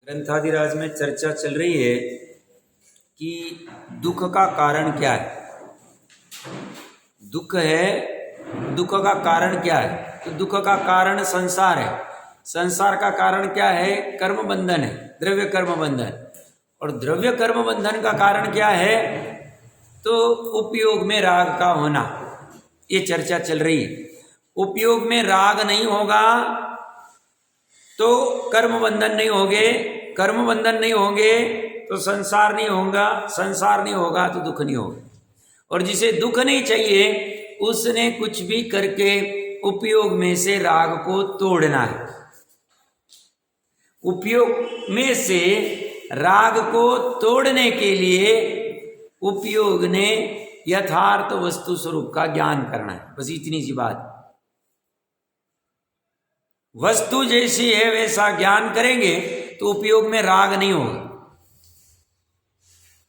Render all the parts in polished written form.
ग्रंथादिराज में चर्चा चल रही है कि दुख का कारण क्या है। दुख है, दुख का कारण क्या है? तो दुख का कारण संसार है। संसार का कारण क्या है? कर्म बंधन है, द्रव्य कर्म बंधन। और द्रव्य कर्म बंधन का कारण क्या है? तो उपयोग में राग का होना। ये चर्चा चल रही है। उपयोग में राग नहीं होगा तो कर्म बंधन नहीं होंगे, कर्म बंधन नहीं होंगे तो संसार नहीं होगा, संसार नहीं होगा तो दुख नहीं होगा। और जिसे दुख नहीं चाहिए उसने कुछ भी करके उपयोग में से राग को तोड़ना है। उपयोग में से राग को तोड़ने के लिए उपयोग ने यथार्थ वस्तु स्वरूप का ज्ञान करना है। बस इतनी सी बात। वस्तु जैसी है वैसा ज्ञान करेंगे तो उपयोग में राग नहीं होगा।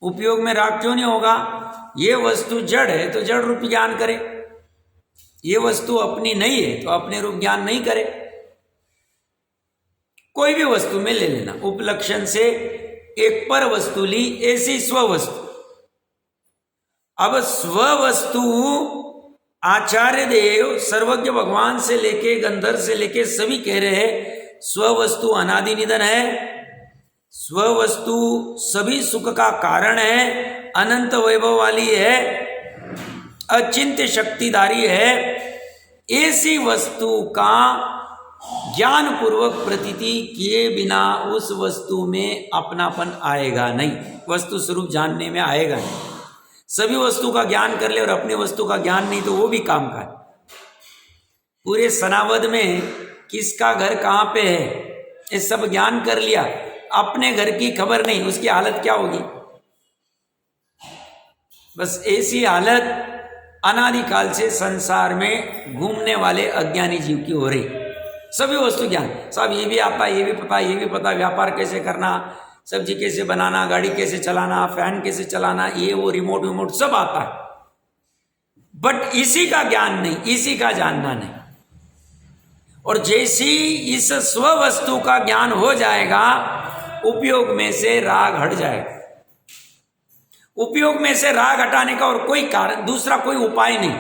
उपयोग में राग क्यों नहीं होगा? ये वस्तु जड़ है तो जड़ रूप ज्ञान करे, ये वस्तु अपनी नहीं है तो अपने रूप ज्ञान नहीं करे। कोई भी वस्तु में ले लेना, उपलक्षण से एक पर वस्तु ली, ऐसी स्ववस्तु। अब स्ववस्तु आचार्य देव सर्वज्ञ भगवान से लेके गंधर्व से लेके सभी कह रहे हैं स्ववस्तु अनादि निधन है, स्ववस्तु सभी सुख का कारण है, अनंत वैभव वाली है, अचिंत्य शक्तिधारी है। ऐसी वस्तु का ज्ञान पूर्वक प्रतीति किए बिना उस वस्तु में अपनापन आएगा नहीं, वस्तु स्वरूप जानने में आएगा नहीं। सभी वस्तु का ज्ञान कर ले और अपनी वस्तु का ज्ञान नहीं तो वो भी काम का है। पूरे सनावद में किसका घर कहाँ पे है ये सब ज्ञान कर लिया, अपने घर की खबर नहीं, उसकी हालत क्या होगी? बस ऐसी हालत अनादिकाल से संसार में घूमने वाले अज्ञानी जीव की हो रही। सभी वस्तु ज्ञान, सब ये भी आता, ये भी पता, ये भी पता, व्यापार कैसे करना, सब्जी कैसे बनाना, गाड़ी कैसे चलाना, फैन कैसे चलाना, ये वो रिमोट विमोट सब आता है। बट इसी का ज्ञान नहीं, इसी का जानना नहीं। और जैसी इस स्ववस्तु का ज्ञान हो जाएगा उपयोग में से राग हट जाएगा। उपयोग में से राग हटाने का और कोई कारण, दूसरा कोई उपाय नहीं।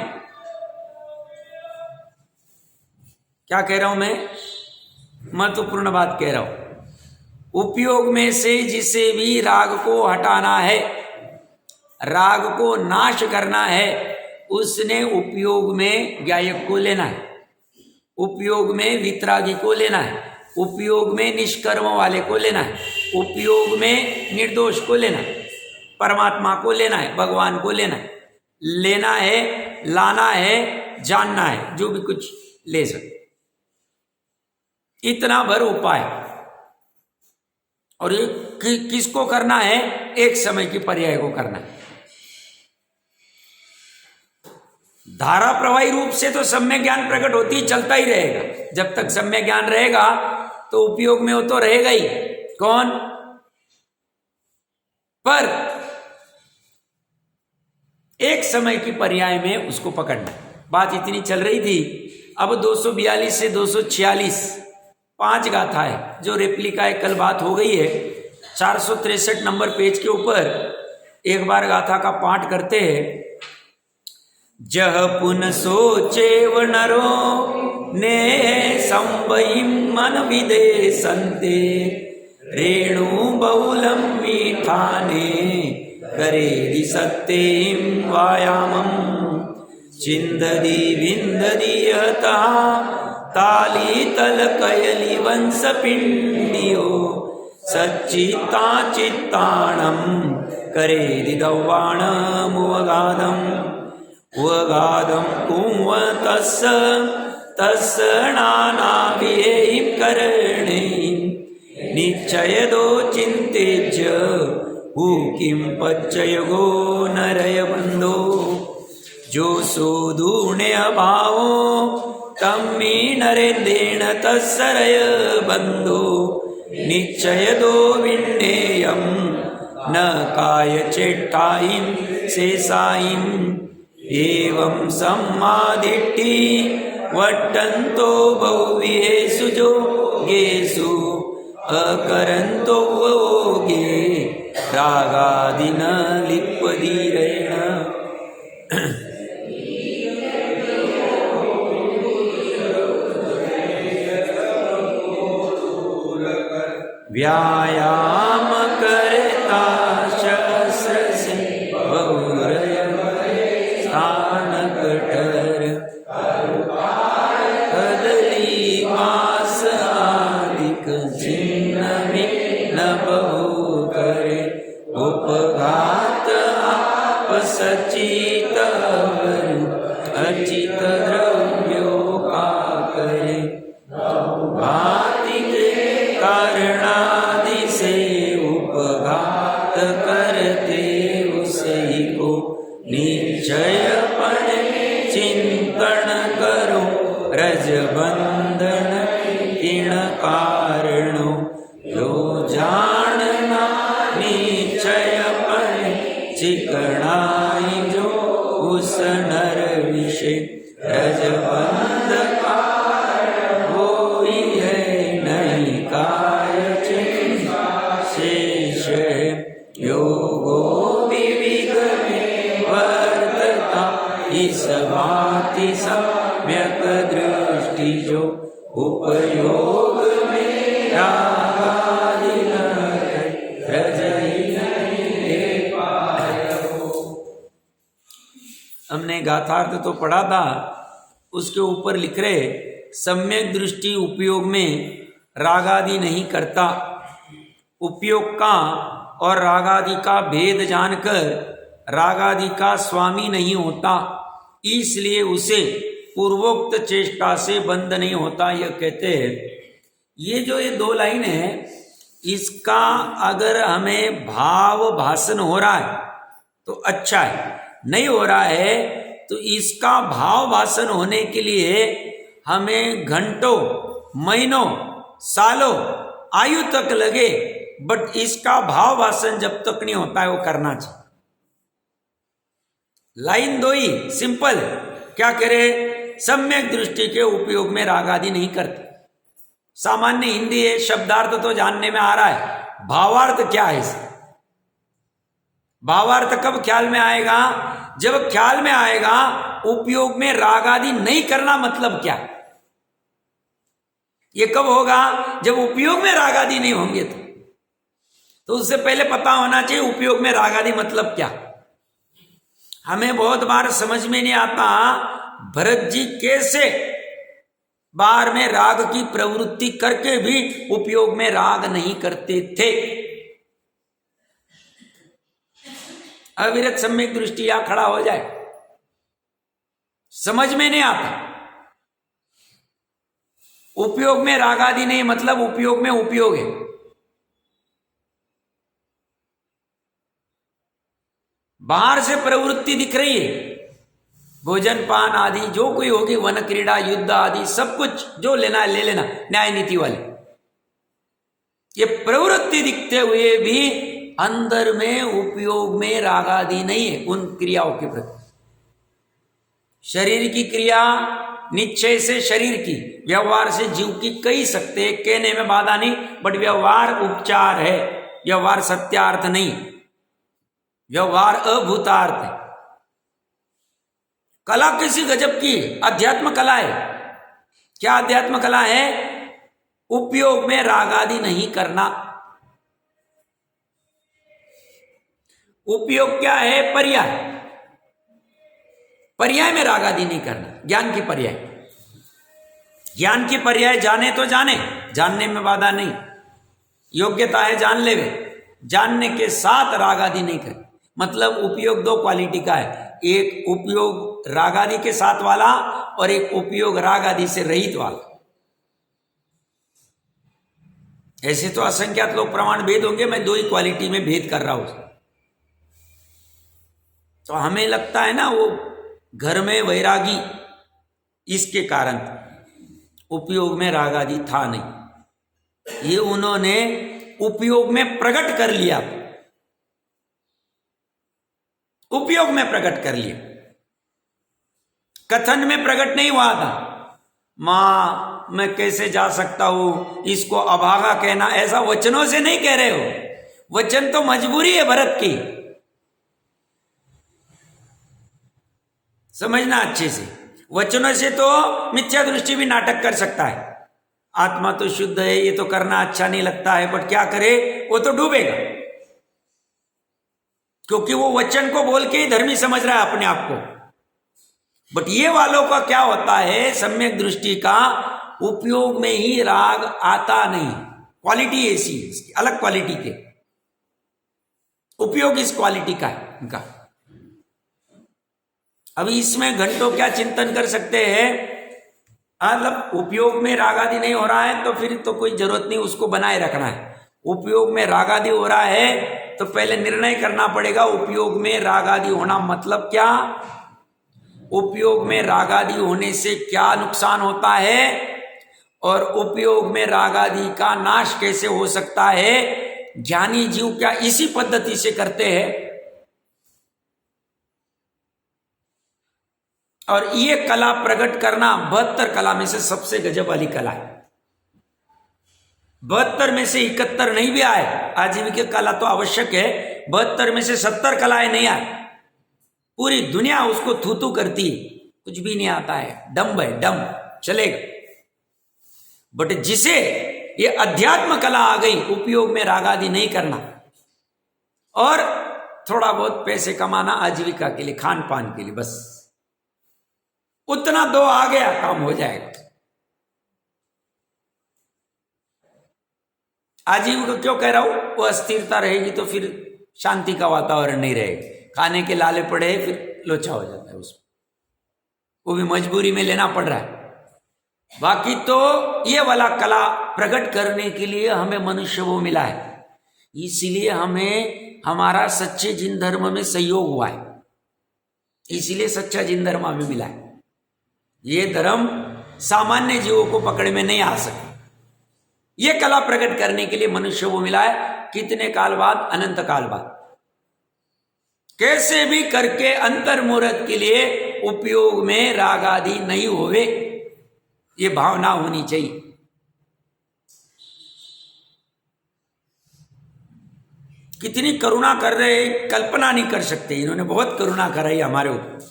क्या कह रहा हूं मैं? महत्वपूर्ण बात कह रहा हूं। उपयोग में से जिसे भी राग को हटाना है, राग को नाश करना है, उसने उपयोग में ज्ञायक को लेना है, उपयोग में वितरागी को लेना है, उपयोग में निष्कर्म वाले को लेना है, उपयोग में निर्दोष को लेना है, परमात्मा को लेना है, भगवान को लेना है। लेना है, लाना है, जानना है, जो भी कुछ ले सकते। इतना भर उपाय। और ये किसको करना है? एक समय की पर्याय को करना है। धारा प्रवाही रूप से तो सम्यक ज्ञान प्रकट होती ही चलता ही रहेगा। जब तक सम्यक ज्ञान रहेगा तो उपयोग में वो तो रहेगा ही। कौन? पर एक समय की पर्याय में उसको पकड़ना। बात इतनी चल रही थी। अब 242 से 246 5 गाथा है जो रेप्लिका है, कल बात हो गई है। 463 नंबर पेज के ऊपर एक बार गाथा का पाठ करते हैं। जह पुन सोचे व नरो ने संवयी मन विदे संते रेणु बहुलम मीठाने करे दि सत्यम वायामम चिंददी विंददी यता ताली तल कयली वंश पिंडियो सच्चिता चित्ताणम करे दिदवाणम उवगादम उवगादम कुंव तस्स तस्स नानाभियेहिं करणेहिं निश्चयदो चिन्तेज्य किं पच्चयगो नरय बंधो जो सोधुण्य भावो तम्मी नरेंद्रेण तत्सरय बंधो निश्चय दो विण्डेयम न काय चेट्टाइम शेषाइम एवं सम्मादिट्टि वट्टन्तो बहुविहेषु जोगेषु अकरन्तो रागादि न लिप्पधीरेण व्यायाम करता शस्त्र से बहुरय स्थान कठर कदली मास आदिक चिन्ह में न बहु करे उपघात आप सचित अचित द्रव्यों का करे भांति के कारणादि से उपघात करते उसे को निश्चयपण चिंतन करो रजबंधन किण कारणो जो जानना निश्चयपण चिकनाई जो उस नर विषय रजबंध कारण होई है नहीं काय शेष योगो विविध में वर्तता इस भांति सम्यक दृष्टि जो उपयोग में रागादि न रजहि नहीं पायो। हमने गाथार्थ तो पढ़ा था, उसके ऊपर लिख रहे सम्यक दृष्टि उपयोग में रागादि नहीं करता। उपयोग का और रागादि का भेद जानकर रागादि का स्वामी नहीं होता, इसलिए उसे पूर्वोक्त चेष्टा से बंद नहीं होता। यह कहते हैं ये जो ये दो लाइन है, इसका अगर हमें भाव भाषण हो रहा है तो अच्छा है, नहीं हो रहा है तो इसका भाव भाषण होने के लिए हमें घंटों महीनों सालों आयु तक लगे, बट इसका भाव भाषण जब तक नहीं होता है वो करना चाहिए। लाइन दो ही सिंपल, क्या करे, सम्यक दृष्टि के उपयोग में राग आदि नहीं करते। सामान्य हिंदी है, शब्दार्थ तो जानने में आ रहा है, भावार्थ क्या है इसे? भावार्थ कब ख्याल में आएगा? जब ख्याल में आएगा उपयोग में राग आदि नहीं करना मतलब क्या। ये कब होगा? जब उपयोग में राग आदि नहीं होंगे तो उससे पहले पता होना चाहिए उपयोग में राग आदि मतलब क्या। हमें बहुत बार समझ में नहीं आता भरत जी कैसे बार में राग की प्रवृत्ति करके भी उपयोग में राग नहीं करते थे। अविरत सम्यक दृष्टि यहां खड़ा हो जाए, समझ में नहीं आता। उपयोग में राग आदि नहीं मतलब उपयोग में उपयोग है। बाहर से प्रवृत्ति दिख रही है, भोजन पान आदि जो कोई होगी, वन क्रीड़ा युद्ध आदि सब कुछ जो लेना है ले लेना, न्याय नीति वाले। ये प्रवृत्ति दिखते हुए भी अंदर में उपयोग में राग आदि नहीं है उन क्रियाओं के प्रति। शरीर की क्रिया निश्चय से शरीर की, व्यवहार से जीव की कही सकते, कहने में बाधा नहीं, बट व्यवहार उपचार है, व्यवहार सत्यार्थ नहीं, व्यवहार अभूतार्थ है। कला किसी गजब की अध्यात्म कला है। क्या अध्यात्म कला है? उपयोग में राग आदि नहीं करना। उपयोग क्या है? पर्याय। पर्याय में राग आदि नहीं करना, ज्ञान की पर्याय। ज्ञान की पर्याय जाने तो जाने, जानने में बाधा नहीं, योग्यता है जान लेवे, जानने के साथ राग आदि नहीं करे। मतलब उपयोग दो क्वालिटी का है, एक उपयोग राग आदि के साथ वाला और एक उपयोग राग आदि से रहित वाला। ऐसे तो असंख्यात लोग प्रमाण भेद होंगे, मैं दो ही क्वालिटी में भेद कर रहा हूं। तो हमें लगता है ना वो घर में वैरागी, इसके कारण उपयोग में राग आदि था नहीं। ये उन्होंने उपयोग में प्रकट कर लिया, उपयोग में प्रकट कर लिया, कथन में प्रकट नहीं हुआ था। मां मैं कैसे जा सकता हूं, इसको अभागा कहना, ऐसा वचनों से नहीं कह रहे हो, वचन तो मजबूरी है भरत की, समझना अच्छे से। वचनों से तो मिथ्या दृष्टि भी नाटक कर सकता है, आत्मा तो शुद्ध है, ये तो करना अच्छा नहीं लगता है, बट क्या करे, वो तो डूबेगा, क्योंकि वो वचन को बोल के ही धर्मी समझ रहा है अपने आप को। बट ये वालों का क्या होता है, सम्यक दृष्टि का उपयोग में ही राग आता नहीं। क्वालिटी ऐसी, इसकी अलग क्वालिटी के उपयोग इस क्वालिटी का है इनका। अभी इसमें घंटों क्या चिंतन कर सकते हैं, मतलब उपयोग में राग आदि नहीं हो रहा है तो फिर तो कोई जरूरत नहीं उसको बनाए रखना है। उपयोग में राग आदि हो रहा है तो पहले निर्णय करना पड़ेगा, उपयोग में राग आदि होना मतलब क्या, उपयोग में राग आदि होने से क्या नुकसान होता है, और उपयोग में राग आदि का नाश कैसे हो सकता है। ज्ञानी जीव क्या इसी पद्धति से करते हैं। और ये कला प्रकट करना 72 कला में से सबसे गजब वाली कला है। 72 में से 71 नहीं भी आए, आजीविका कला तो आवश्यक है, 72 में से 70 कलाएं नहीं आए, पूरी दुनिया उसको थू थू करती है, कुछ भी नहीं आता है, डम्ब है, डम्ब चलेगा। बट जिसे ये अध्यात्म कला आ गई, उपयोग में राग आदि नहीं करना और थोड़ा बहुत पैसे कमाना आजीविका के लिए, खान पान के लिए, बस उतना दो आ गया, काम हो जाएगा। आजीविका क्यों कह रहा हूं, वो अस्थिरता रहेगी तो फिर शांति का वातावरण नहीं रहेगा, खाने के लाले पड़े फिर लोचा हो जाता है उसमें, वो भी मजबूरी में लेना पड़ रहा है। बाकी तो ये वाला कला प्रकट करने के लिए हमें मनुष्य वो मिला है, इसीलिए हमें हमारा सच्चे जिन धर्म में सहयोग हुआ है, इसीलिए सच्चा जिन धर्म हमें मिला है। ये धर्म सामान्य जीवों को पकड़ में नहीं आ सके, ये कला प्रकट करने के लिए मनुष्य वो मिला है। कितने काल बाद, अनंत काल बाद, कैसे भी करके अंतर्मुहूर्त के लिए उपयोग में राग आदि नहीं होवे, ये भावना होनी चाहिए। कितनी करुणा कर रहे, कल्पना नहीं कर सकते, इन्होंने बहुत करुणा कराई हमारे ऊपर,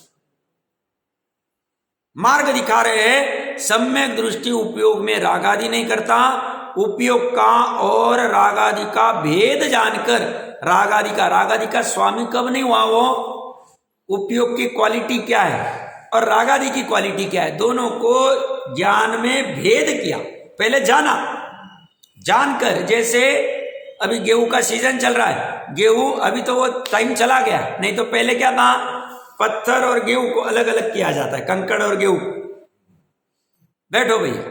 मार्ग दिखा रहे हैं। सम्यक दृष्टि उपयोग में राग आदि नहीं करता, उपयोग का और राग आदि का भेद जानकर, राग आदि का स्वामी कब नहीं हुआ वो, उपयोग की क्वालिटी क्या है और राग आदि की क्वालिटी क्या है, दोनों को ज्ञान में भेद किया। पहले जाना, जानकर, जैसे अभी गेहूं का सीजन चल रहा है, गेहूं अभी तो वो टाइम चला गया, नहीं तो पहले क्या था, पत्थर और गेहूं को अलग अलग किया जाता है, कंकड़ और गेहूं, बैठो भैया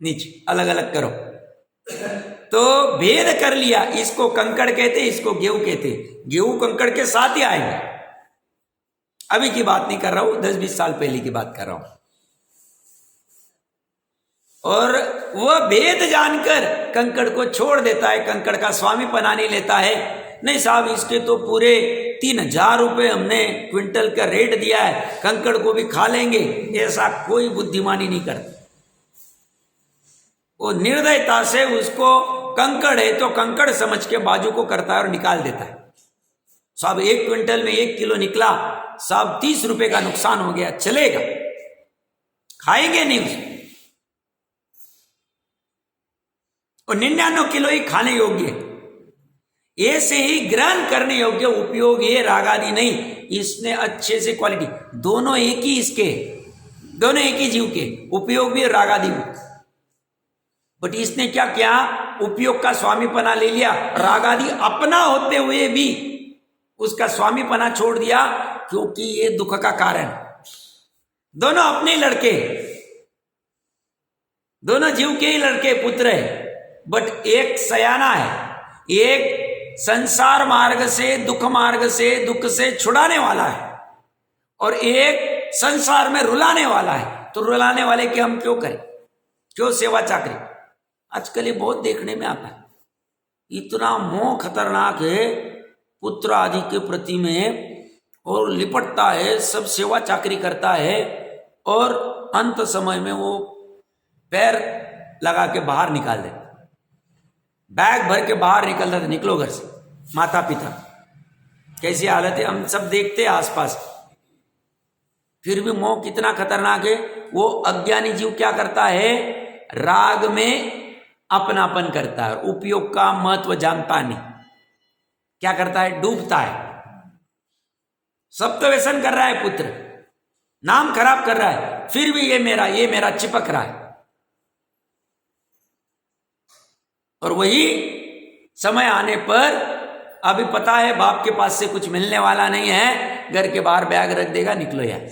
नीचे अलग अलग करो, तो भेद कर लिया, इसको कंकड़ कहते, इसको गेहूं कहते, गेहूं कंकड़ के साथ ही आएंगे। अभी की बात नहीं कर रहा हूं, 10-20 साल पहले की बात कर रहा हूं। और वह भेद जानकर कंकड़ को छोड़ देता है, कंकड़ का स्वामी पना नहीं लेता है, नहीं साहब इसके तो पूरे 3000 रुपये हमने क्विंटल का रेट दिया है, कंकड़ को भी खा लेंगे, ऐसा कोई बुद्धिमानी नहीं करता। वो निर्दयता से उसको कंकड़ है तो कंकड़ समझ के बाजू को करता है और निकाल देता है। साहब 1 क्विंटल में 1 किलो निकला, साहब 30 रुपए का नुकसान हो गया, चलेगा, खाएंगे नहीं उसको, और 99 किलो ही खाने योग्य है, ऐसे ही ग्रहण करने योग्य उपयोग, ये राग आदि नहीं, इसने अच्छे से क्वालिटी, दोनों एक ही इसके, दोनों एक ही जीव के, उपयोग भी राग आदि भी। बट इसने क्या किया, उपयोग का स्वामीपना ले लिया, राग आदि अपना होते हुए भी उसका स्वामीपना छोड़ दिया, क्योंकि ये दुख का कारण, दोनों अपने लड़के, दोनों जीव के ही लड़के पुत्र है, बट एक सयाना है, एक संसार मार्ग से, दुख मार्ग से, दुख से छुड़ाने वाला है, और एक संसार में रुलाने वाला है। तो रुलाने वाले की हम क्यों करें, क्यों सेवा चाकरी। आजकल ये बहुत देखने में आता है, इतना मोह खतरनाक है पुत्र आदि के प्रति में, और लिपटता है, सब सेवा चाकरी करता है, और अंत समय में वो पैर लगा के बाहर निकाल देता, बैग भर के बाहर निकल रहा था, निकलो घर से, माता पिता, कैसी हालत है हम सब देखते हैं आसपास। फिर भी मोह कितना खतरनाक है। वो अज्ञानी जीव क्या करता है, राग में अपनापन करता है, उपयोग का महत्व जानता नहीं। क्या करता है, डूबता है। सब तो व्यसन कर रहा है पुत्र, नाम खराब कर रहा है, फिर भी ये मेरा चिपक रहा है। और वही समय आने पर अभी पता है बाप के पास से कुछ मिलने वाला नहीं है, घर के बाहर बैग रख देगा, निकलो यार।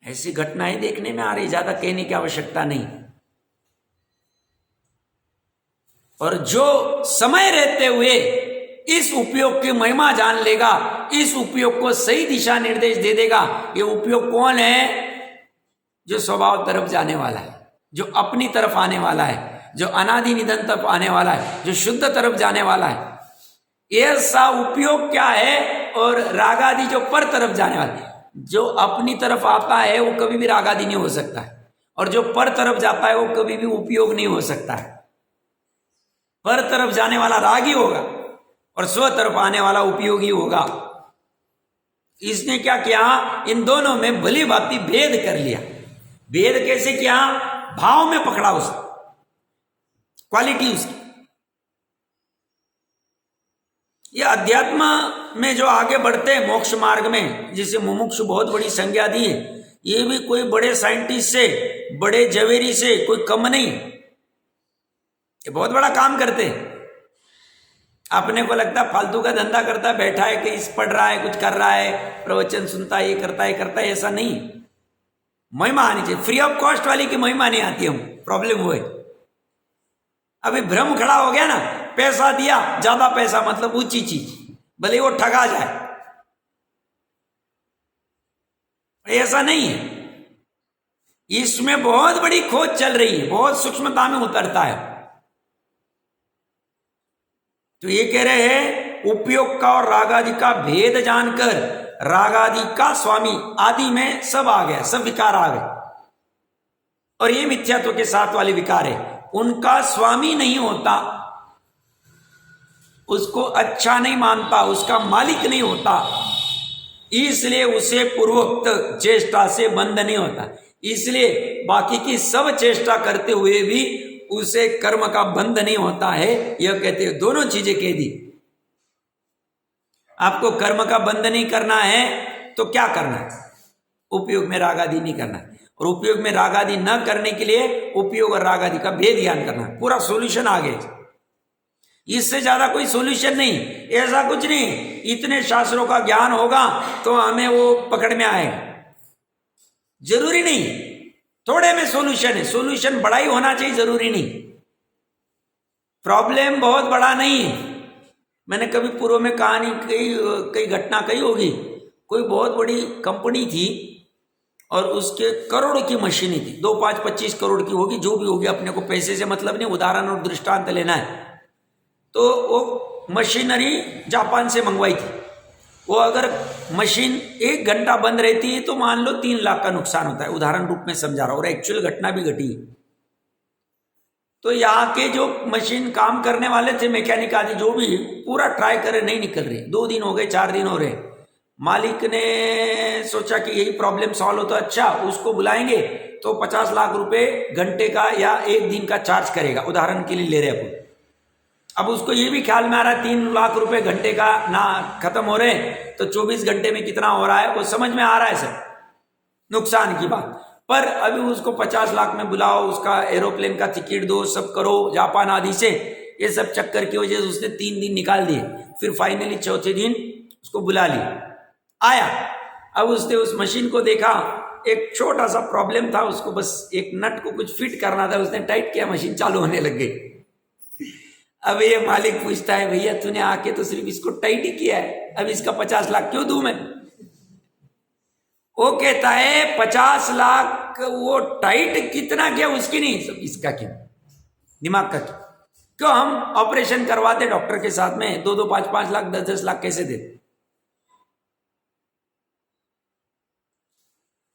ऐसी घटनाएं देखने में आ रही, ज्यादा कहने की आवश्यकता नहीं। और जो समय रहते हुए इस उपयोग की महिमा जान लेगा, इस उपयोग को सही दिशा निर्देश दे देगा। ये उपयोग कौन है, जो स्वभाव तरफ जाने वाला है, जो अपनी तरफ आने वाला है, जो अनादि निधन तरफ आने वाला है, जो शुद्ध तरफ जाने वाला है। ऐसा उपयोग क्या है, और रागादि जो पर तरफ जाने वाला है। जो अपनी तरफ आता है वो कभी भी रागादि नहीं हो सकता है, और जो पर तरफ जाता है वो कभी भी उपयोग नहीं हो सकता है। पर तरफ जाने वाला रागी होगा और स्व तरफ आने वाला उपयोगी होगा। इसने क्या किया, इन दोनों में भली भांति भेद कर लिया। भेद कैसे किया, भाव में पकड़ा उसने, क्वालिटी उसकी। ये अध्यात्म में जो आगे बढ़ते हैं मोक्ष मार्ग में, जिसे मुमुक्षु बहुत बड़ी संज्ञा दी है, ये भी कोई बड़े साइंटिस्ट से, बड़े जवेरी से कोई कम नहीं, ये बहुत बड़ा काम करते हैं। अपने को लगता है फालतू का धंधा करता है, बैठा है कहीं पढ़ रहा है, कुछ कर रहा है, प्रवचन सुनता है, ये करता है, ऐसा नहीं। महिमा आनी चाहिए, फ्री ऑफ कॉस्ट वाली की महिमा नहीं आती। हम प्रॉब्लम हुए, अभी भ्रम खड़ा हो गया ना, पैसा दिया, ज्यादा पैसा मतलब ऊंची चीज, भले वो ठगा जाए, ऐसा नहीं है। इसमें बहुत बड़ी खोज चल रही है, बहुत सूक्ष्मता में उतरता है। तो ये कह रहे हैं उपयोग का और रागादि का भेद जानकर रागादि का स्वामी आदि में सब आ गया, सब विकार आ गए। और ये मिथ्यात्व के साथ वाले विकार है, उनका स्वामी नहीं होता, उसको अच्छा नहीं मानता, उसका मालिक नहीं होता, इसलिए उसे पूर्वोक्त चेष्टा से बंध नहीं होता। इसलिए बाकी की सब चेष्टा करते हुए भी उसे कर्म का बंध नहीं होता है। यह कहते हैं, दोनों चीजें कह दी। आपको कर्म का बंध नहीं करना है तो क्या करना है, उपयोग में रागादि नहीं करना है। और उपयोग में रागादि न करने के लिए उपयोग और रागादि का भेद ज्ञान करना है। पूरा सॉल्यूशन आ गया, इससे ज्यादा कोई सॉल्यूशन नहीं। ऐसा कुछ नहीं इतने शास्त्रों का ज्ञान होगा तो हमें वो पकड़ में आएगा, जरूरी नहीं। थोड़े में सॉल्यूशन है, सॉल्यूशन बड़ा ही होना चाहिए, जरूरी नहीं। प्रॉब्लम बहुत बड़ा नहीं है। मैंने कभी पूर्व में कहानी कई घटना कही होगी। कोई बहुत बड़ी कंपनी थी और उसके करोड़ों की मशीनें थी, 2, 5, 25 करोड़ की होगी, जो भी होगी, अपने को पैसे से मतलब नहीं, उदाहरण और दृष्टांत लेना है। तो वो मशीनरी जापान से मंगवाई थी। वो अगर मशीन 1 घंटा बंद रहती है तो मान लो 3 लाख का नुकसान होता है, उदाहरण रूप में समझा रहा हूं, और एक्चुअल घटना भी घटी। तो यहाँ के जो मशीन काम करने वाले थे, मैकेनिक आदि जो भी, पूरा ट्राई करे, नहीं निकल रही। 2 दिन हो गए, 4 दिन हो रहे। मालिक ने सोचा कि यही प्रॉब्लम सॉल्व हो तो अच्छा, उसको बुलाएंगे तो 50 लाख रुपए घंटे का या 1 दिन का चार्ज करेगा, उदाहरण के लिए ले रहे अपन। अब उसको ये भी ख्याल में आ रहा है 3 लाख रुपए घंटे का ना खत्म हो रहे, तो 24 घंटे में कितना हो रहा है वो समझ में आ रहा है सर, नुकसान की बात। पर अभी उसको 50 लाख में बुलाओ, उसका एरोप्लेन का टिकट दो, सब करो जापान आदि से, ये सब चक्कर की वजह से उसने 3 दिन निकाल दिए। फिर फाइनली चौथे दिन उसको बुला लिया, आया। अब उसने उस मशीन को देखा, एक छोटा सा प्रॉब्लम था, उसको बस एक नट को कुछ फिट करना था, उसने टाइट किया, मशीन चालू होने लग गई। अब ये मालिक पूछता है, भैया तूने आके तो सिर्फ इसको टाइट ही किया है, अब इसका 50 लाख क्यों दूं मैं? वो कहता है 50 लाख वो टाइट कितना किया उसकी नहीं, सब इसका क्यों, दिमाग का क्यों हम ऑपरेशन करवाते डॉक्टर के साथ में 2-2, 5-5 लाख, 10-10 लाख कैसे देते?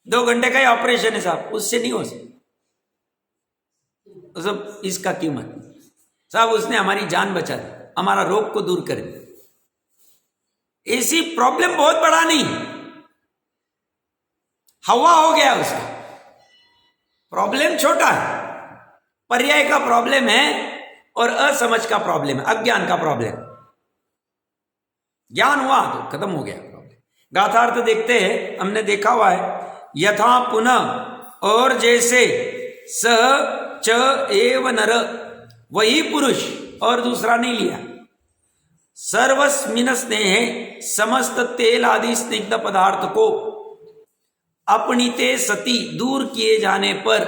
2 घंटे का ही ऑपरेशन है साहब, उससे नहीं हो सकता। सब इसका कीमत साहब, उसने हमारी जान बचा दी, हमारा रोग को दूर कर दे। ऐसी प्रॉब्लम बहुत बड़ा नहीं, हवा हो गया उसका, प्रॉब्लम छोटा है, पर्याय का प्रॉब्लम है और असमझ का प्रॉब्लम है, अज्ञान का प्रॉब्लम। ज्ञान हुआ तो खत्म हो गया प्रॉब्लम। गाथार्थ देखते हैं, हमने देखा हुआ है, यथा पुनः और जैसे, सह च एव नर, वही पुरुष और दूसरा नहीं लिया, सर्वस्मिन स्नेह, समस्त तेल आदि स्निग्ध पदार्थ को अपनीते सती दूर किए जाने पर,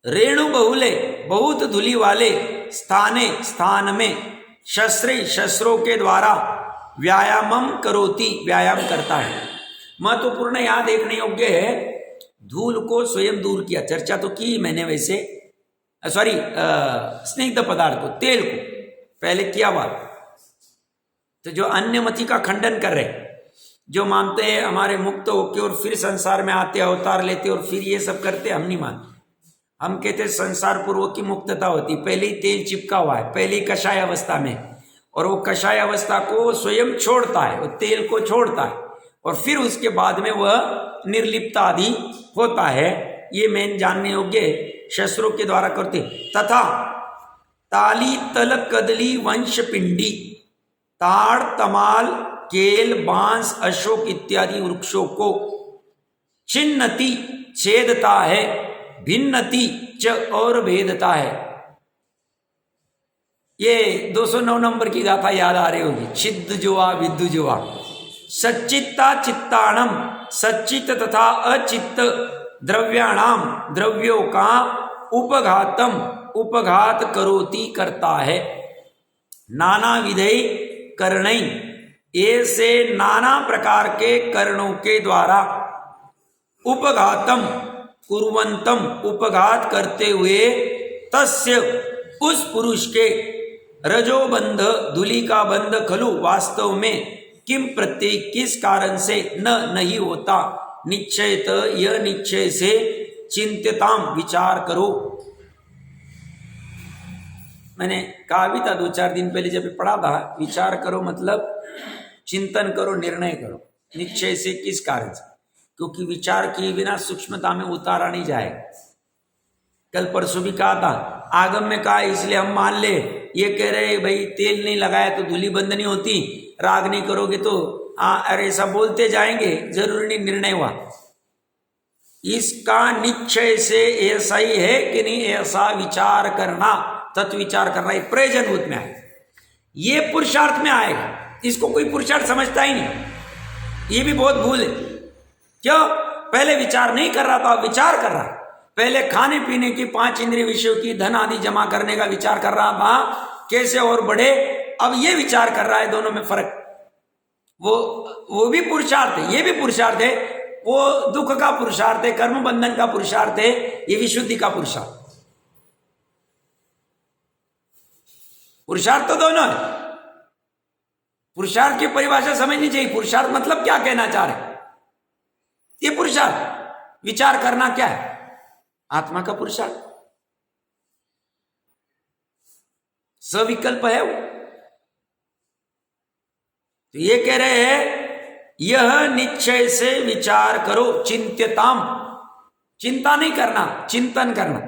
रेणु बहुले बहुत धूलि वाले स्थाने स्थान में, शस्त्रों के द्वारा व्यायामम करोति व्यायाम करता है। महत्वपूर्ण यहां देखने योग्य है, धूल को स्वयं दूर किया, चर्चा तो की मैंने वैसे, सॉरी स्निग्ध पदार्थ को, तेल को पहले किया बात। तो जो अन्यमति का खंडन कर रहे, जो मानते हैं हमारे मुक्त होके और फिर संसार में आते, अवतार लेते और फिर ये सब करते, हम नहीं मानते। हम कहते संसार पूर्व की मुक्तता होती, पहले ही तेल चिपका हुआ है, पहले ही कषाय अवस्था में, और वो कषाय अवस्था को स्वयं छोड़ता है, वो तेल को छोड़ता है, और फिर उसके बाद में वह निर्लिप्त आदि होता है। ये मेन जानने योग्य शस्त्रों के द्वारा करते। तथा ताली तल कदली वंश पिंडी, ताड़ तमाल केल बांस अशोक इत्यादि वृक्षों को छिन्नति छेदता है, भिन्नति च और भेदता है। ये 209 नंबर की गाथा याद आ रही होगी, छिद्द जुआ विद्दु जुआ, सच्चित्ता चित्ताणम, सच्चित तथा अचित्त द्रव्याणाम द्रव्यों का उपघातम उपघात करोति करता है। नाना विधेय कर्णई, ऐसे नाना प्रकार के कर्णों के द्वारा उपघातम कुर्वंतम उपघात करते हुए, तस्य उस पुरुष के रजोबंध धूलि का बंध खलु वास्तव में, किम प्रत्यय किस कारण से न नहीं होता, निश्चयत यह निश्चय से चिंत्यताम विचार करो। मैंने कहा भी था 2-4 दिन पहले जब पढ़ा था, विचार करो मतलब चिंतन करो, निर्णय करो। निश्चय से किस कारण से, क्योंकि विचार किए बिना सूक्ष्मता में उतारा नहीं जाएगा। कल परसों भी कहा था, आगम में कहा इसलिए हम मान ले, ये कह रहे भाई तेल नहीं लगाया तो धूलि बंद नहीं होती, राग नहीं करोगे तो अरे ऐसा बोलते जाएंगे, जरूरी नहीं निर्णय हुआ। इसका निश्चय से ऐसा ही है कि नहीं, ऐसा विचार करना, तत्व विचार करना, ये प्रयोजनभूत में आएगा, ये पुरुषार्थ में आएगा। इसको कोई पुरुषार्थ समझता ही नहीं, ये भी बहुत भूल है। क्यों? पहले विचार नहीं कर रहा था, विचार कर रहा है। पहले खाने पीने की 5 इंद्रिय विषयों की धन आदि जमा करने का विचार कर रहा था, कैसे और बढ़े, अब ये विचार कर रहा है। दोनों में फर्क, वो भी पुरुषार्थ है, ये भी पुरुषार्थ है। वो दुख का पुरुषार्थ है, कर्म बंधन का पुरुषार्थ है, ये विशुद्धि का पुरुषार्थ। पुरुषार्थ तो दोनों है। पुरुषार्थ की परिभाषा समझनी चाहिए। पुरुषार्थ मतलब क्या कहना चाह रहे, ये पुरुषार्थ विचार करना क्या है, आत्मा का पुरुषार्थ, सविकल्प है वो। तो ये कह रहे हैं यह निश्चय से विचार करो, चिंत्यताम, चिंता नहीं करना, चिंतन करना,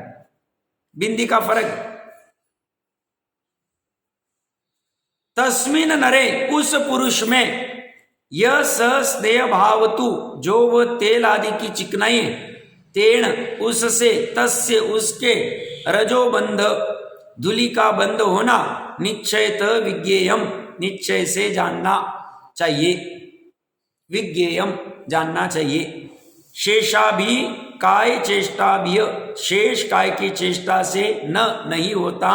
बिंदी का फर्क है। तस्मिन नरे, उस पुरुष में, यह स्नेह भावतु, जो वह तेल आदि की चिकनाई है, तेण उससे, तस्य उसके, रजोबंध धूलि का बंध होना, निश्चयत विज्ञेयम निश्चय से जानना चाहिए, विज्ञेयम जानना चाहिए। शेषा भी काय चेष्टा भी, शेष काय की चेष्टा से न नहीं होता,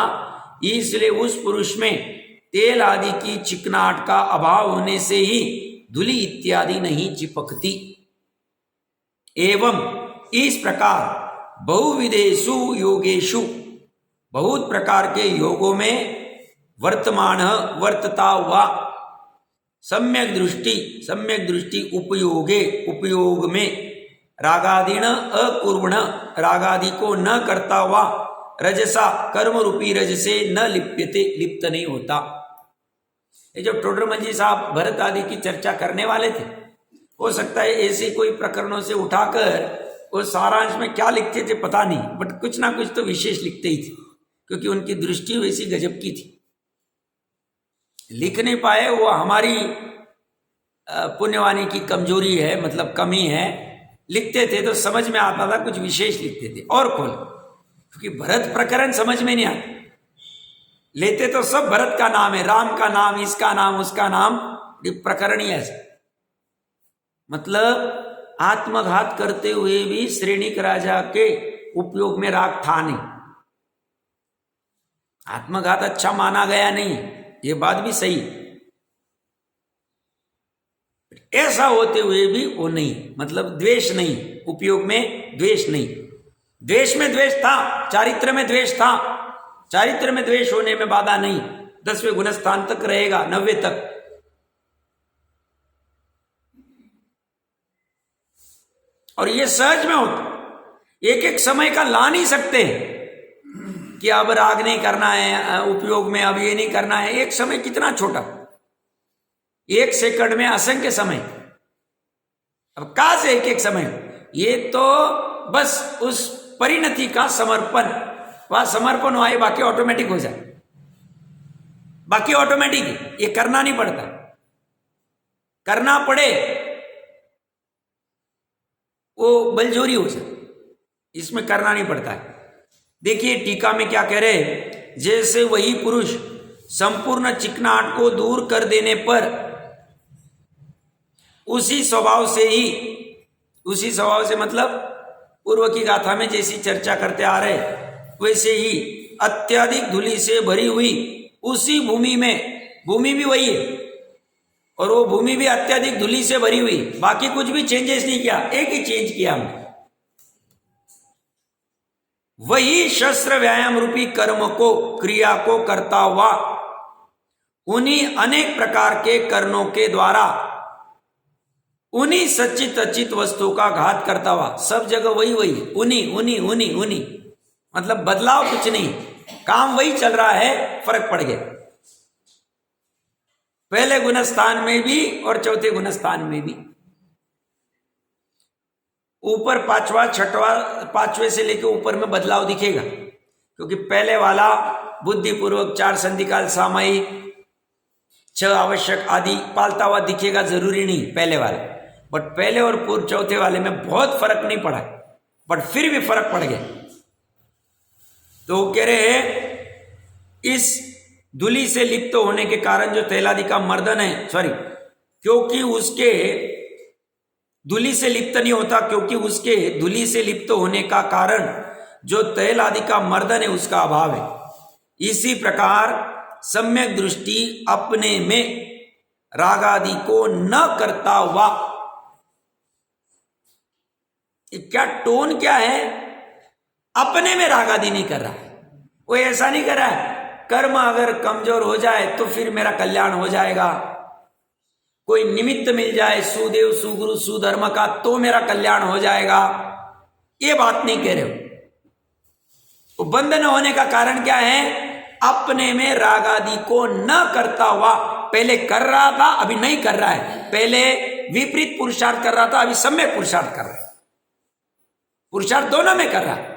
इसलिए उस पुरुष में तेल आदि की चिकनाहट का अभाव होने से ही धूलि इत्यादि नहीं चिपकती। एवं इस प्रकार बहुविधेषु योगेषु, बहुत प्रकार के योगों में, वर्तमान वर्तता हुआ, सम्यक दृष्टि उपयोगे, उपयोग में, रागादीन अकुर्वण, रागादि को न करता हुआ, रजसा, कर्म रूपी रज से न लिप्यते, लिप्त नहीं होता। ये जो टोडरमल जी साहब भरत आदि की चर्चा करने वाले थे, हो सकता है ऐसे कोई प्रकरणों से उठाकर वो सारांश में क्या लिखते थे पता नहीं, बट कुछ ना कुछ तो विशेष लिखते ही थे, क्योंकि उनकी दृष्टि वैसी गजब की थी। लिख नहीं पाए वो हमारी पुण्यवाणी की कमजोरी है, मतलब कमी है। लिखते थे तो समझ में आता था, कुछ विशेष लिखते थे और खोल, क्योंकि भरत प्रकरण समझ में नहीं आता। लेते तो सब भरत का नाम है, राम का नाम, इसका नाम, उसका नाम, प्रकरण ही ऐसा। मतलब आत्मघात करते हुए भी श्रेणिक राजा के उपयोग में राग था नहीं। आत्मघात अच्छा माना गया नहीं, ये बात भी सही। ऐसा होते हुए भी वो नहीं, मतलब द्वेष नहीं, उपयोग में द्वेष नहीं। द्वेष में द्वेष था, चारित्र में द्वेष था, चारित्र में द्वेष होने में बाधा नहीं। 10वें गुणस्थान तक रहेगा, 90 तक। और ये सहज में होता, एक एक समय का ला नहीं सकते कि अब राग नहीं करना है उपयोग में, अब ये नहीं करना है। एक समय कितना छोटा, 1 सेकंड में असंख्य समय। अब कहां से एक एक समय? ये तो बस उस परिणति का समर्पण, वह समर्पण हुआ, बाकी ऑटोमेटिक हो जाए, बाकी ऑटोमेटिक, ये करना नहीं पड़ता। करना पड़े वो बलजोरी हो जाए, इसमें करना नहीं पड़ता है। देखिए टीका में क्या कह रहे, जैसे वही पुरुष संपूर्ण चिकनाहट को दूर कर देने पर उसी स्वभाव से ही, उसी स्वभाव से मतलब पूर्व की गाथा में जैसी चर्चा करते आ रहे, वैसे ही अत्यधिक धूलि से भरी हुई उसी भूमि में, भूमि भी वही है और वो भूमि भी अत्यधिक धूलि से भरी हुई, बाकी कुछ भी चेंजेस नहीं किया, एक ही चेंज किया हमने। वही शस्त्र व्यायाम रूपी कर्म को, क्रिया को करता हुआ उन्हीं अनेक प्रकार के कर्णों के द्वारा उन्हीं सच्चित अचित वस्तु का घात करता हुआ, सब जगह वही वही, उन्हीं उन्हीं उन्हीं उन्हीं, मतलब बदलाव कुछ नहीं, काम वही चल रहा है, फर्क पड़ गया पहले गुणस्थान में भी और चौथे गुणस्थान में भी। ऊपर 5वां 6वां, 5वें से लेकर ऊपर में बदलाव दिखेगा, क्योंकि पहले वाला बुद्धिपूर्वक 4 संधिकाल सामायिक 6 आवश्यक आदि पालता हुआ दिखेगा, जरूरी नहीं पहले वाला, बट पहले और पूर्व चौथे वाले में बहुत फर्क नहीं पड़ा, बट फिर भी फर्क पड़ गया। तो कह रहे हैं इस धूलि से लिप्त होने के कारण जो तैलादि का मर्दन है, सॉरी, क्योंकि उसके धूलि से लिप्त नहीं होता, क्योंकि उसके धूलि से लिप्त होने का कारण जो तैल आदि का मर्दन है उसका अभाव है। इसी प्रकार सम्यक दृष्टि अपने में राग आदि को न करता हुआ, क्या टोन क्या है, अपने में राग आदि नहीं कर रहा है, वो ऐसा नहीं कर रहा है कर्म अगर कमजोर हो जाए तो फिर मेरा कल्याण हो जाएगा, कोई निमित्त मिल जाए सुदेव सुगुरु सुधर्म का तो मेरा कल्याण हो जाएगा, ये बात नहीं कह रहे हो। तो बंध न होने का कारण क्या है, अपने में राग आदि को न करता हुआ, पहले कर रहा था अभी नहीं कर रहा है, पहले विपरीत पुरुषार्थ कर रहा था अभी सम्यक पुरुषार्थ कर रहा है, पुरुषार्थ दोनों में कर रहा है।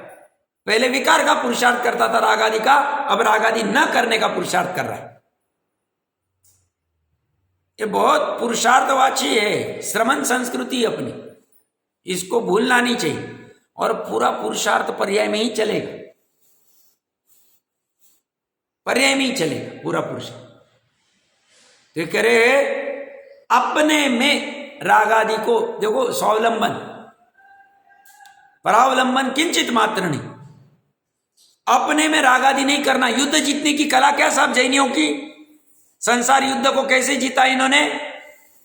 पहले विकार का पुरुषार्थ करता था राग आदि का, अब राग आदि न करने का पुरुषार्थ कर रहा है। ये बहुत पुरुषार्थवाची है, श्रमण संस्कृति अपनी, इसको भूलना नहीं चाहिए, और पूरा पुरुषार्थ पर्याय में ही चलेगा, पर्याय में ही चलेगा पूरा पुरुषार्थ। तो कह रहे अपने में राग आदि को देखो, स्वावलंबन परावलंबन किंचित मात्र नहीं, अपने में राग आदि नहीं करना। युद्ध जीतने की कला क्या साहब जैनियों की, संसार युद्ध को कैसे जीता इन्होंने,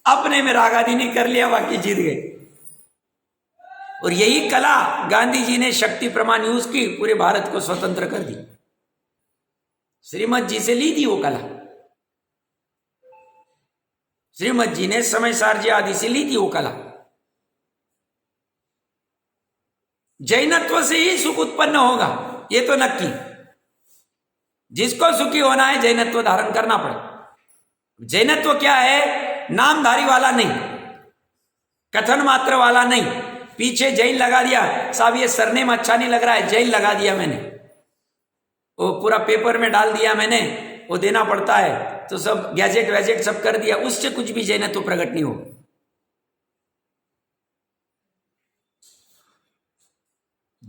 अपने में राग आदि नहीं कर लिया, बाकी जीत गए। और यही कला गांधी जी ने शक्ति प्रमाण यूज की, पूरे भारत को स्वतंत्र कर दी, श्रीमद जी से ली थी वो कला, श्रीमद जी ने समय सारजी आदि से ली थी वो कला। जैनत्व से ही सुख उत्पन्न होगा, ये तो नक्की। जिसको सुखी होना है जैनत्व धारण करना पड़े। जैनत्व क्या है? नामधारी वाला नहीं, कथन मात्र वाला नहीं। पीछे जैन लगा दिया, साहब ये सरनेम अच्छा नहीं लग रहा है, जैन लगा दिया मैंने, वो पूरा पेपर में डाल दिया मैंने, वो देना पड़ता है, तो सब गैजेट वैजेट सब कर दिया, उससे कुछ भी जैनत्व प्रकट नहीं हो।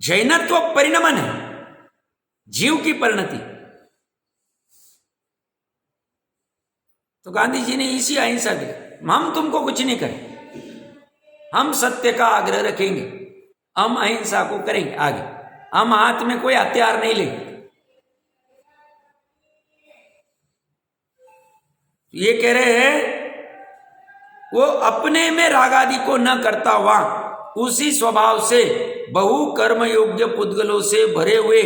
जैनत्व परिणमन है, जीव की परिणति। तो गांधी जी ने इसी अहिंसा दी, हम तुमको कुछ नहीं करें, हम सत्य का आग्रह रखेंगे, हम अहिंसा को करेंगे आगे, हम हाथ में कोई हथियार नहीं लेंगे। ये कह रहे हैं वो अपने में राग आदि को न करता हुआ उसी स्वभाव से बहु कर्म योग्य पुद्गलों से भरे हुए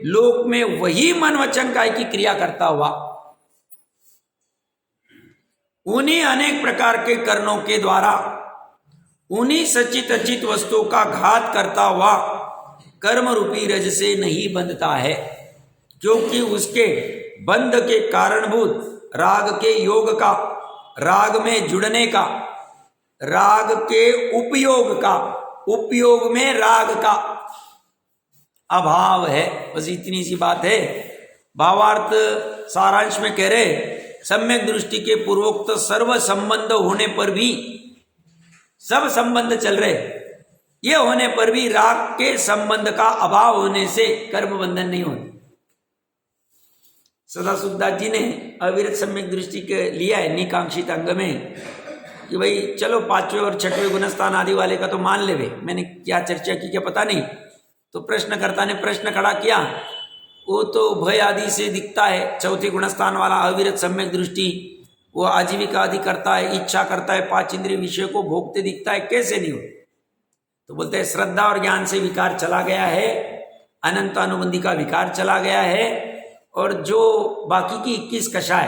लोक में वही मन वचन काय की क्रिया करता हुआ उन्हीं अनेक प्रकार के कर्णों के द्वारा उन्हीं सचित अचित वस्तुओं का घात करता हुआ कर्म रूपी रज से नहीं बंधता है, क्योंकि उसके बंध के कारणभूत राग के योग का, राग में जुड़ने का, राग के उपयोग का, उपयोग में राग का अभाव है। बस इतनी सी बात है। भावार्थ सारांश में कह रहे सम्यक दृष्टि के पूर्वोक्त सर्व संबंध होने पर भी, सब संबंध चल रहे, ये होने पर भी राग के संबंध का अभाव होने से कर्म बंधन नहीं होता। सदा सुखदास जी ने अविरत सम्यक दृष्टि के लिया है निकांक्षित अंग में कि भाई चलो पांचवें और छठवें गुणस्थान आदि वाले का तो मान ले, मैंने क्या चर्चा की क्या पता नहीं। तो प्रश्नकर्ता ने प्रश्न खड़ा किया, वो तो भय आदि से दिखता है, चौथे गुणस्थान वाला अविरत सम्यक दृष्टि, वो आजीविका आदि करता है, इच्छा करता है, पांच इंद्रिय विषय को भोगते दिखता है, कैसे नहीं हो? तो बोलते हैं श्रद्धा और ज्ञान से विकार चला गया है, अनंत अनुबंधी का विकार चला गया है, और जो बाकी की 21 कषाय,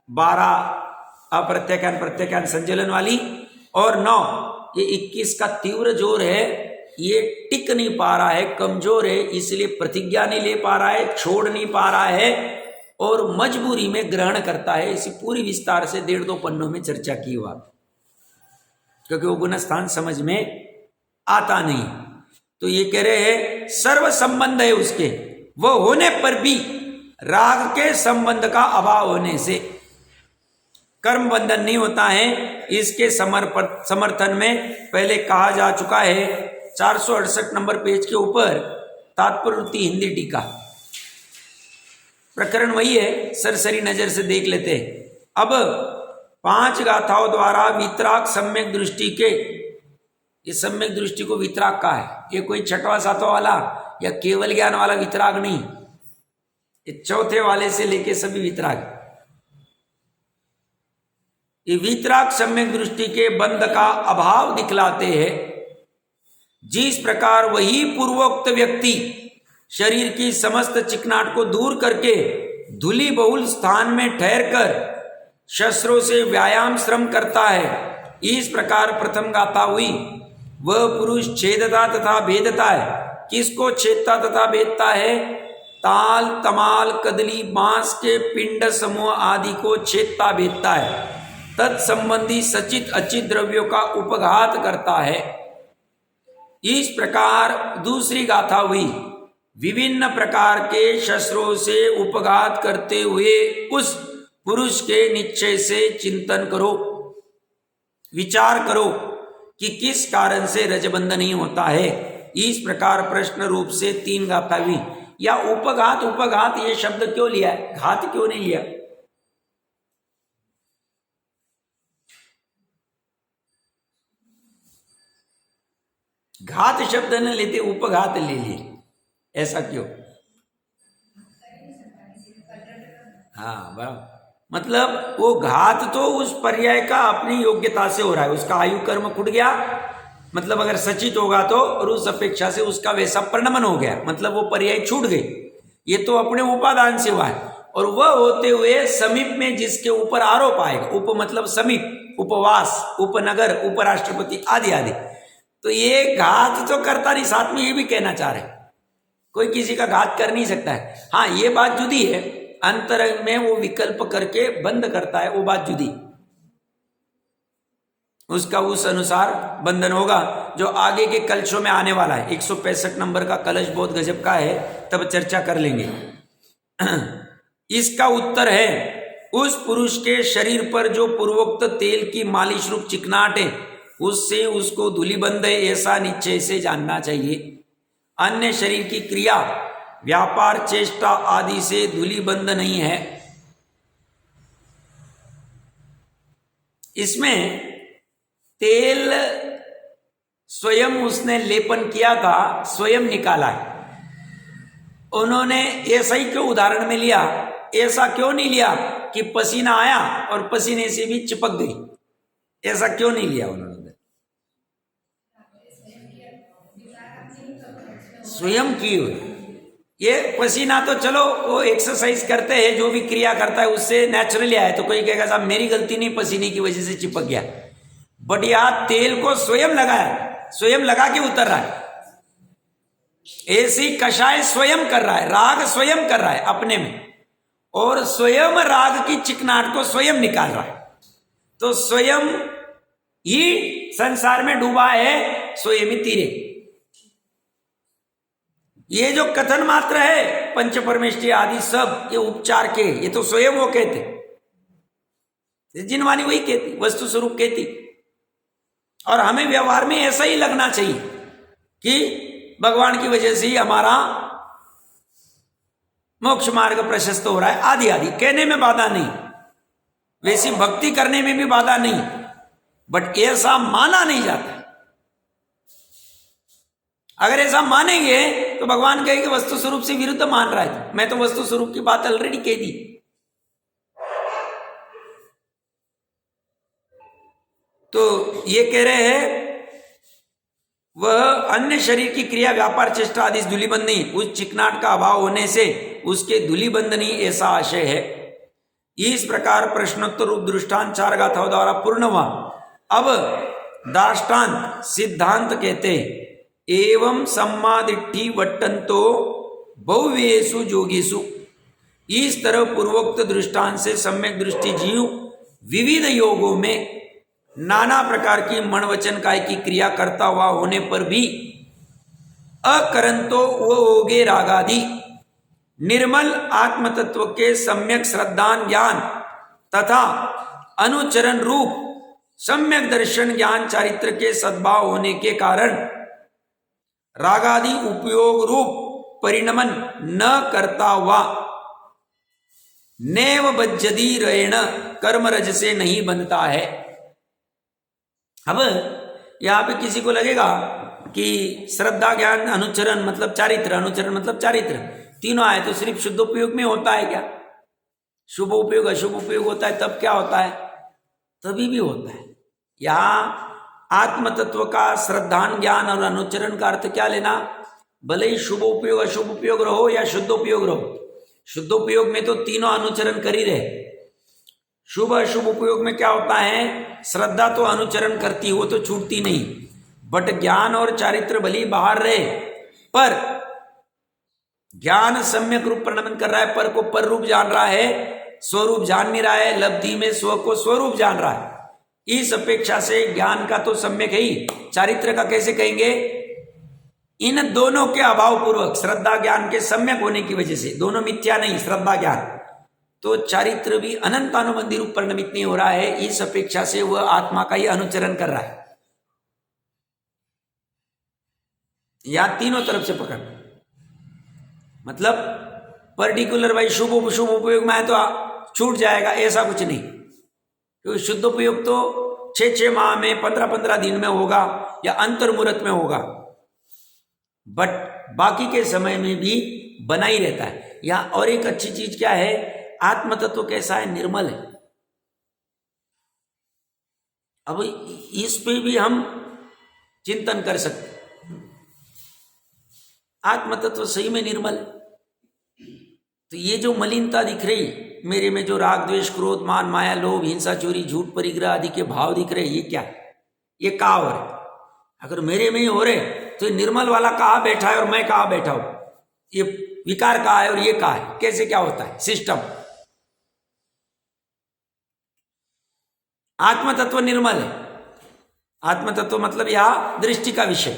12 अप्रत्याख्यान प्रत्याख्यान संचलन वाली और 9 ये 21 का तीव्र जोर है, ये टिक नहीं पा रहा है, कमजोर है, इसलिए प्रतिज्ञा नहीं ले पा रहा है, छोड़ नहीं पा रहा है और मजबूरी में ग्रहण करता है। इसी पूरी विस्तार से 1.5-2 पन्नों में चर्चा की हुआ, क्योंकि वो गुणस्थान समझ में आता नहीं। तो ये कह रहे हैं सर्व संबंध है उसके, वो होने पर भी राग के संबंध का अभाव होने से कर्म बंधन नहीं होता है। इसके समर्थन में पहले कहा जा चुका है 468 नंबर पेज के ऊपर तात्पर्य हिंदी टीका, प्रकरण वही है, सरसरी नजर से देख लेते हैं। अब 5 गाथाओं द्वारा वितराग सम्यक दृष्टि के, इस सम्यक दृष्टि को वितराग का है, ये कोई छठवां सातवां वाला या केवल ज्ञान वाला वितराग नहीं, ये चौथे वाले से लेके सभी वितराग। ये वितराग सम्यक दृष्टि के बंध का अभाव दिखलाते हैं। जिस प्रकार वही पूर्वोक्त व्यक्ति शरीर की समस्त चिकनाट को दूर करके धूलि बहुल स्थान में ठहरकर शस्त्रों से व्यायाम श्रम करता है, इस प्रकार प्रथम गाथा हुई वह पुरुष छेदता तथा भेदता है। किसको छेदता तथा भेदता है? ताल, तमाल, कदली, बांस के पिंड समूह आदि को छेदता भेदता है, तत्संबंधी सचित अचित द्रव्यों का उपघात करता है। इस प्रकार दूसरी गाथा हुई विभिन्न प्रकार के शस्त्रों से उपघात करते हुए उस पुरुष के निश्चय से चिंतन करो, विचार करो कि किस कारण से रजबंध नहीं होता है। इस प्रकार प्रश्न रूप से 3 गाथा हुई। या उपघात, उपघात ये शब्द क्यों लिया है, घात क्यों नहीं लिया? घात शब्द न लेते उपघात ले लिए, ऐसा क्यों? हाँ बराबर, मतलब वो घात तो उस पर्याय का अपनी योग्यता से हो रहा है, उसका आयु कर्म खुट गया, मतलब अगर सचित होगा तो, और उस अपेक्षा से उसका वैसा परिणमन हो गया, मतलब वो पर्याय छूट गई। ये तो अपने उपादान से हुआ है, और वह होते हुए समीप में जिसके ऊपर आरोप आएगा, उप मतलब समीप, उपवास, उपनगर, उपराष्ट्रपति आदि आदि, तो ये घात तो करता नहीं, साथ में ये भी कहना चाह रहे कोई किसी का घात कर नहीं सकता है। हाँ, ये बात जुदी है, अंतरंग में वो विकल्प करके बंद करता है, वो बात जुदी, उसका उस अनुसार बंधन होगा, जो आगे के कलशों में आने वाला है। 165 नंबर का कलश बहुत गजब का है, तब चर्चा कर लेंगे। इसका उत्तर है, उस पुरुष के शरीर पर जो पूर्वोक्त तेल की मालिश रूप चिकनाहट है, उससे उसको धूलिबंध है, ऐसा निश्चय से जानना चाहिए। अन्य शरीर की क्रिया, व्यापार, चेष्टा आदि से धूलिबंध नहीं है। इसमें तेल स्वयं उसने लेपन किया था, स्वयं निकाला है। उन्होंने ऐसा ही क्यों उदाहरण में लिया, ऐसा क्यों नहीं लिया कि पसीना आया और पसीने से भी चिपक गई, ऐसा क्यों नहीं लिया उन्होंने? स्वयं की हुई ये पसीना तो चलो वो एक्सरसाइज करते हैं, जो भी क्रिया करता है उससे नेचुरली आया, तो कोई कहेगा साहब मेरी गलती नहीं, पसीने की वजह से चिपक गया। बट यहां तेल को स्वयं लगाया, स्वयं लगा के उतर रहा है। ऐसी कषाय स्वयं कर रहा है, राग स्वयं कर रहा है अपने में, और स्वयं राग की चिकनाहट को स्वयं निकाल रहा है। तो स्वयं ही संसार में डूबा है, स्वयं ही तीरे। ये जो कथन मात्र है पंच परमेष्टि आदि सब ये उपचार के, ये तो स्वयं वो कहते, जिनवानी वही कहती, वस्तु स्वरूप कहती। और हमें व्यवहार में ऐसा ही लगना चाहिए कि भगवान की वजह से ही हमारा मोक्ष मार्ग प्रशस्त हो रहा है, आदि आदि कहने में बाधा नहीं, वैसी भक्ति करने में भी बाधा नहीं, बट ऐसा माना नहीं जाता। अगर ऐसा मानेंगे तो भगवान कहेंगे वस्तु स्वरूप से विरुद्ध मान रहा है। मैं तो वस्तु स्वरूप की बात ऑलरेडी कह दी। तो ये कह रहे हैं वह अन्य शरीर की क्रिया, व्यापार, चेष्टा आदि धूलिबंध नहीं, उस चिकनाट का अभाव होने से उसके धूलिबंध नहीं, ऐसा आशय है। इस प्रकार प्रश्नोत्तर रूप दृष्टांत 4 गाथाओं द्वारा पूर्ण हुआ। अब दाष्टान्त सिद्धांत कहते एवं सम्मादिट्ठी वट्टंतो बहुवेषु जोगीसु। इस तरह पूर्वोक्त दृष्टांत से सम्यक दृष्टि जीव विविध योगों में नाना प्रकार की मन वचन काय की क्रिया करता हुआ होने पर भी अकरंतो वो होगे रागादि निर्मल आत्म तत्व के सम्यक श्रद्धान ज्ञान तथा अनुचरण रूप सम्यक दर्शन ज्ञान चारित्र के सद्भाव होने के कारण रागादि उपयोग रूप परिणमन न करता हुआ नैव बज्जदी रेण कर्मरज से नहीं बनता है। अब यहां पे किसी को लगेगा कि श्रद्धा ज्ञान अनुचरण मतलब चारित्र, अनुचरण मतलब चारित्र, तीनों आए तो सिर्फ शुद्ध उपयोग में होता है क्या? शुभ उपयोग अशुभ उपयोग होता है तब क्या होता है? तभी भी होता है। यहां आत्म तत्व का श्रद्धान ज्ञान और अनुचरण का अर्थ क्या लेना? भले ही शुभ उपयोग अशुभ उपयोग रहो या शुद्ध उपयोग रहो, शुद्ध उपयोग में तो तीनों अनुचरण कर ही रहे। शुभ अशुभ उपयोग में क्या होता है? श्रद्धा तो अनुचरण करती, वो तो छूटती नहीं, बट ज्ञान और चारित्र भली बाहर रहे, पर ज्ञान सम्यक रूप परिणमन कर रहा है, पर को पर रूप जान रहा है, स्वरूप जान नहीं रहा है, लब्धि में स्व को स्वरूप जान रहा है। इस अपेक्षा से ज्ञान का तो सम्यक है ही, चारित्र का कैसे कहेंगे? इन दोनों के अभाव पूर्वक श्रद्धा ज्ञान के सम्यक होने की वजह से, दोनों मिथ्या नहीं, श्रद्धा ज्ञान, तो चारित्र भी अनंतानुबंधी रूप परिणमित नहीं हो रहा है। इस अपेक्षा से वह आत्मा का ही अनुचरण कर रहा है। या तीनों तरफ से पकड़, मतलब पर्टिकुलर भाई शुभ शुभ उपयोग में है तो छूट जाएगा, ऐसा कुछ नहीं। क्योंकि शुद्ध उपयोग तो 6-6 माह में 15-15 दिन में होगा या अंतर्मुहूर्त में होगा, बट बाकी के समय में भी बना ही रहता है। या और एक अच्छी चीज क्या है? आत्म तत्व कैसा है? निर्मल है। अब इस पे भी हम चिंतन कर सकते, आत्म तत्व सही में निर्मल है। तो ये जो मलिनता दिख रही मेरे में, जो राग द्वेष क्रोध मान माया लोभ हिंसा चोरी झूठ परिग्रह आदि के भाव दिख रहे, ये क्या है? ये कहाँ हो रहे? अगर मेरे में ही हो रहे तो निर्मल वाला कहाँ बैठा है और मैं कहाँ बैठा हूं? ये विकार कहाँ है और ये कहाँ है, कैसे क्या होता है सिस्टम। आत्म तत्व निर्मल है। आत्म तत्व मतलब यह दृष्टि का विषय,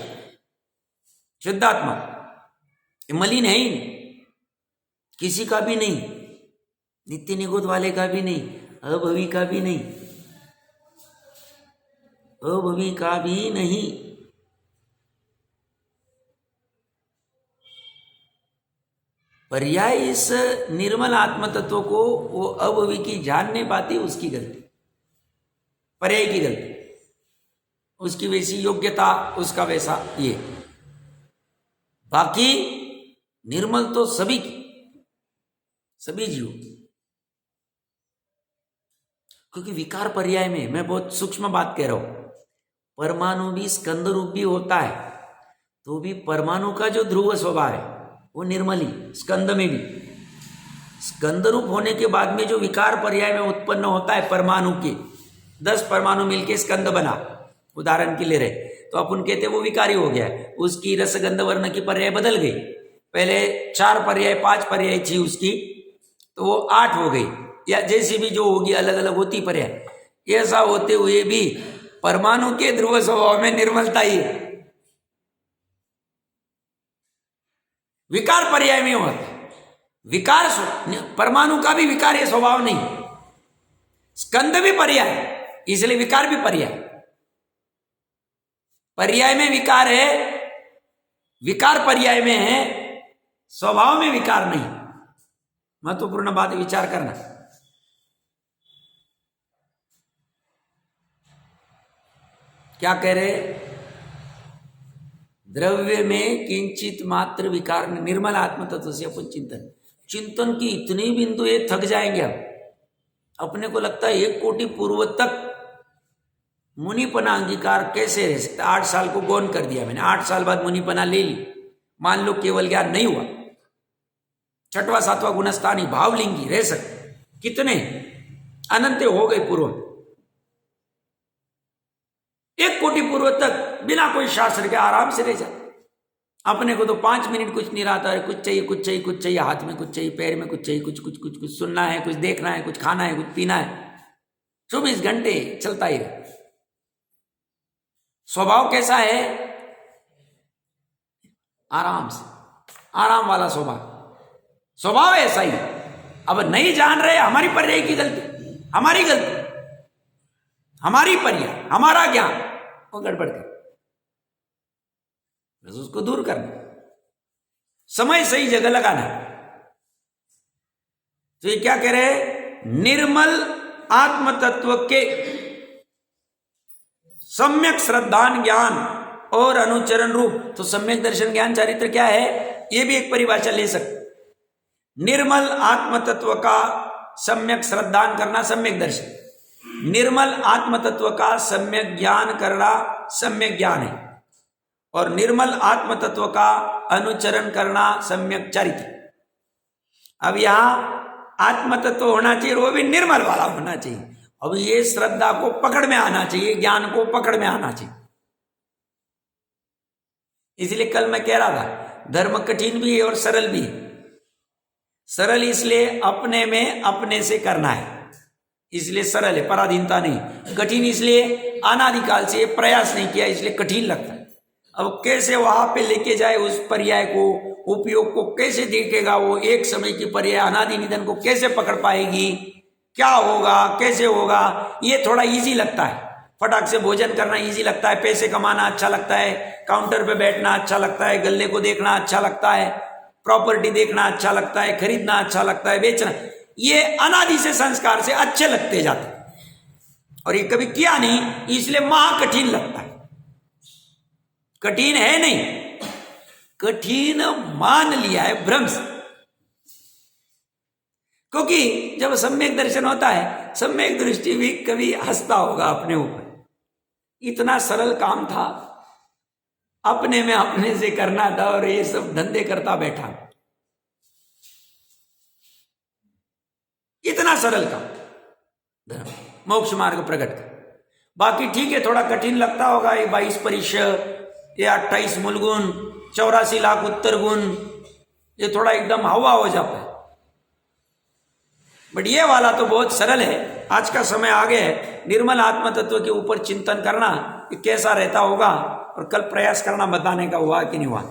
शुद्धात्मा, मलिन है ही किसी का भी नहीं, नित्य निगोद वाले का भी नहीं, अभवी का भी नहीं, अभवी का भी नहीं। पर्याय इस निर्मल आत्म तत्व को वो अभवी की जान नहीं पाती, उसकी गलती, पर्याय की गलती, उसकी वैसी योग्यता, उसका वैसा ये। बाकी निर्मल तो सभी की, सभी जीव, क्योंकि विकार पर्याय में, मैं बहुत सूक्ष्म बात कह रहा हूं, परमाणु भी स्कंद रूप भी होता है, तो भी परमाणु का जो ध्रुव स्वभाव है वो निर्मल ही, स्कंद में भी, स्कंद रूप होने के बाद में जो विकार पर्याय में उत्पन्न होता है, परमाणु के 10 परमाणु मिलके स्कंद बना, उदाहरण के लिए रहे, तो अपन कहते वो विकारी हो गया, उसकी रसगंध वर्ण की पर्याय बदल गई, पहले 4 पर्याय 5 पर्याय थी उसकी, तो वो 8 हो गई, या जैसी भी जो होगी अलग अलग होती पर्याय। ऐसा होते हुए भी परमाणु के ध्रुव स्वभाव में निर्मलता ही है, विकार पर्याय में होता है। विकार परमाणु का भी विकार स्वभाव नहीं, स्कंद भी पर्याय, इसलिए विकार भी पर्याय। पर्याय में विकार है, विकार पर्याय में है, स्वभाव में विकार नहीं। महत्वपूर्ण बात विचार करना। क्या कह रहे? द्रव्य में किंचित मात्र विकार, निर्मल आत्म तत्व से अपन चिंतन की इतनी बिंदु ये थक जाएंगे हम, अपने को लगता है 1 कोटि पूर्व तक मुनिपना अंगीकार कैसे रह सकता। 8 साल को गौन कर दिया मैंने, 8 साल बाद मुनिपना ले ली, मान लो केवल ज्ञान नहीं हुआ, 6वां 7वां गुणस्थानी भावलिंगी रह सकते, कितने अनंत हो गए पूर्व, 1 कोटि पूर्व तक बिना कोई शास्त्र के आराम से रह जाते। अपने को तो 5 मिनट कुछ नहीं रहता है, कुछ चाहिए कुछ चाहिए कुछ चाहिए, हाथ में कुछ चाहिए, पैर में कुछ चाहिए, कुछ कुछ कुछ कुछ सुनना है, कुछ देखना है, कुछ खाना है, कुछ पीना है, 24 घंटे चलता ही रहे। स्वभाव कैसा है? आराम से, आराम वाला स्वभाव ऐसा ही। अब नहीं जान रहे, हमारी पर्याय की गलती, हमारी गलती, हमारी पर्याय, हमारा ज्ञान वो गड़बड़ कर, बस उसको दूर करना, समय सही जगह लगाना। तो ये क्या कह रहे हैं? निर्मल आत्म तत्व के सम्यक श्रद्धान ज्ञान और अनुचरण रूप। तो सम्यक दर्शन ज्ञान चारित्र क्या है? ये भी एक परिभाषा ले सकते। निर्मल आत्म तत्व का सम्यक श्रद्धान करना सम्यक दर्शन, निर्मल आत्म तत्व का सम्यक ज्ञान करना सम्यक ज्ञान है, और निर्मल आत्म तत्व का अनुचरण करना सम्यक चरित्र। अब यहां आत्म तत्व होना चाहिए, वो भी निर्मल वाला होना चाहिए। अब ये श्रद्धा को पकड़ में आना चाहिए, ज्ञान को पकड़ में आना चाहिए। इसलिए कल मैं कह रहा था धर्म कठिन भी है और सरल भी है। सरल इसलिए अपने में अपने से करना है, इसलिए सरल है, पराधीनता नहीं। कठिन इसलिए अनादिकाल से प्रयास नहीं किया, इसलिए कठिन लगता है। अब कैसे वहां पे लेके जाए उस पर्याय को, उपयोग को कैसे देखेगा वो, एक समय की पर्याय अनादि निधन को कैसे पकड़ पाएगी, क्या होगा, कैसे होगा, ये थोड़ा इजी लगता है। फटाक से भोजन करना इजी लगता है, पैसे कमाना अच्छा लगता है, काउंटर पे बैठना अच्छा लगता है, गल्ले को देखना अच्छा लगता है, प्रॉपर्टी देखना अच्छा लगता है, खरीदना अच्छा लगता है, बेचना, ये अनादि से संस्कार से अच्छे लगते जाते। और ये कभी किया नहीं इसलिए महा कठिन लगता है। कठिन है नहीं, कठिन मान लिया है भ्रम से। क्योंकि जब सम्यक दर्शन होता है, सम्यक दृष्टि भी कभी हंसता होगा अपने ऊपर, इतना सरल काम था, अपने में अपने से करना था और ये सब धंधे करता बैठा, इतना सरल काम, मोक्ष मार्ग प्रकट कर। बाकी ठीक है, थोड़ा कठिन लगता होगा, ये 22 परीक्षा, ये 28 मूल गुण, 84 लाख उत्तर गुण, ये थोड़ा एकदम हवा हो जाता है, बट ये वाला तो बहुत सरल है। आज का समय आ गया है निर्मल आत्म तत्व के ऊपर चिंतन करना कि कैसा रहता होगा, और कल प्रयास करना बताने का हुआ कि नहीं हुआ।